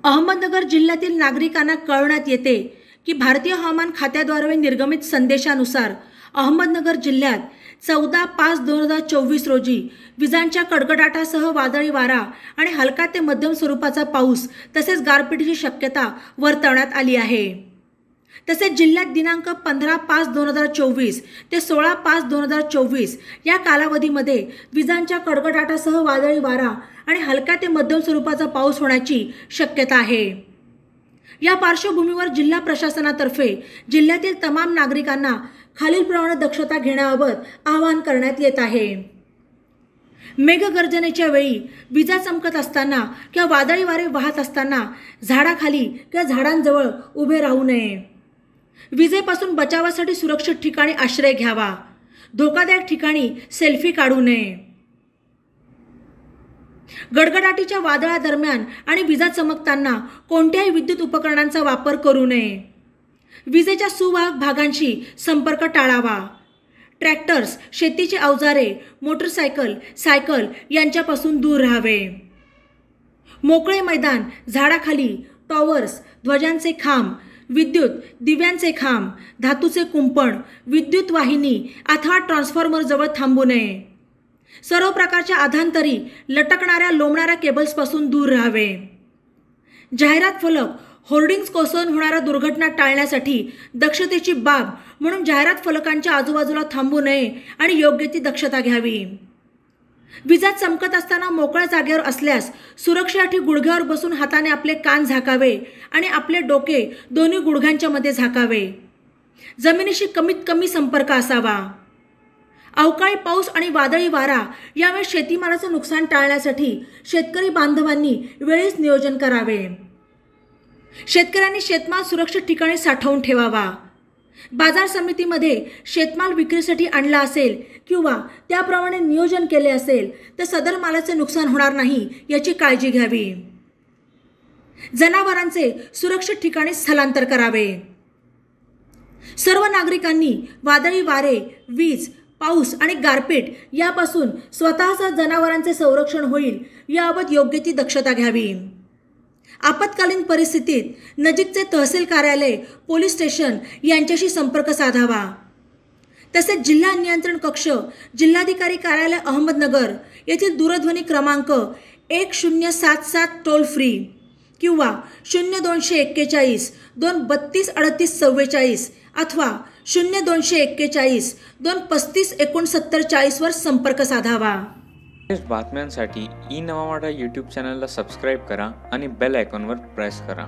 अहमदनगर जिल्ह्यातील नागरिकांना कळवण्यात येते की भारतीय हवामान खात्याद्वारे निर्गमित संदेशानुसार अहमदनगर जिल्ह्यात 14/5/2024 रोजी विजांच्या कडकडाटासह वादळी वारा आणि हलका ते मध्यम स्वरूपाचा पाऊस तसेच गारपिटीची शक्यता वर्तवण्यात आली आहे। तसेच जिल्ह्यात दिनांक 15/5/2024 ते 16/5/2024 या कालावधीमध्ये विजांच्या कडकडाटासह वादळी वारा आणि हलका ते मध्यम स्वरूपाचा पाऊस होण्याची शक्यता आहे। या पार्श्वभूमीवर जिल्हा प्रशासनातर्फे जिल्ह्यातील तमाम नागरिकांना खालीलप्रमाणे दक्षता घेण्याबाबत आवाहन करण्यात येत आहे। मेघगर्जनेच्या वेळी विजा चमकत असताना किंवा वादळी वारे वाहत असताना झाडाखाली किंवा झाडांजवळ उभे राहू नये। विजेपासून बचावासाठी सुरक्षित ठिकाणी आश्रय घ्यावा। धोकादायक ठिकाणी सेल्फी काढू नये। गडगडाटीच्या वादळादरम्यान आणि विजा चमकताना कोणत्याही विद्युत उपकरणांचा वापर करू नये। विजेच्या सुवाहक भागांशी संपर्क टाळावा। ट्रॅक्टर्स, शेतीची अवजारे, मोटरसायकल, सायकल यांच्यापासून दूर राहावे। मोकळे मैदान, झाडाखाली, टॉवर्स, ध्वजांचे खांब, विद्युत दिव्यांचे खांब, धातूचे कुंपण, विद्युत वाहिनी अथवा ट्रान्सफॉर्मर जवळ थांबू नये। सर्व प्रकारच्या अधांतरी लटकणाऱ्या लोंबणाऱ्या केबल्सपासून दूर राहावे। जाहिरात फलक, होर्डिंग्स कोसळून होणाऱ्या दुर्घटना टाळण्यासाठी दक्षतेची बाब म्हणून जाहिरात फलकांच्या आजूबाजूला थांबू नये आणि योग्य ती दक्षता घ्यावी। विजा चमकत असताना मोकळ्या जागेवर असल्यास सुरक्षेसाठी गुडघ्यावर बसून हाताने आपले कान झाकावे आणि आपले डोके दोन्ही गुडघ्यांच्या मध्ये झाकावे। जमिनीशी कमीत कमी संपर्क असावा। अवकाळी पाऊस आणि वादळी वारा यामुळे शेतीमालाचे नुकसान टाळण्यासाठी शेतकरी बांधवांनी वेळीच नियोजन करावे। शेतकऱ्यांनी शेतमाल सुरक्षित ठिकाणी साठवून ठेवावा। बाजार समितीमध्ये शेतमाल विक्रीसाठी आणला असेल किंवा त्याप्रमाणे नियोजन केले असेल तर सदर मालाचे नुकसान होणार नाही याची काळजी घ्यावी। जनावरांचे सुरक्षित ठिकाणी स्थलांतर करावे। सर्व नागरिकांनी वादळी वारे, वीज, पाऊस आणि गारपीट यापासून स्वतःच्या जनावरांचे संरक्षण होईल याबाबत योग्य ती दक्षता घ्यावी। आपत्कालीन परिस्थितीत नजीकचे तहसील कार्यालय, पोलीस स्टेशन यांच्याशी संपर्क साधावा। तसेच जिल्हा नियंत्रण कक्ष, जिल्हाधिकारी कार्यालय अहमदनगर येथील दूरध्वनी क्रमांक 1077 टोल फ्री किंवा 0241 232 38 44 अथवा 0241 235 69 40 वर संपर्क साधावा। बातम्यांसाठी ई नवा मराठा यूट्यूब चॅनलला सबस्क्राईब करा आणि बेल आयकॉनवर प्रेस करा।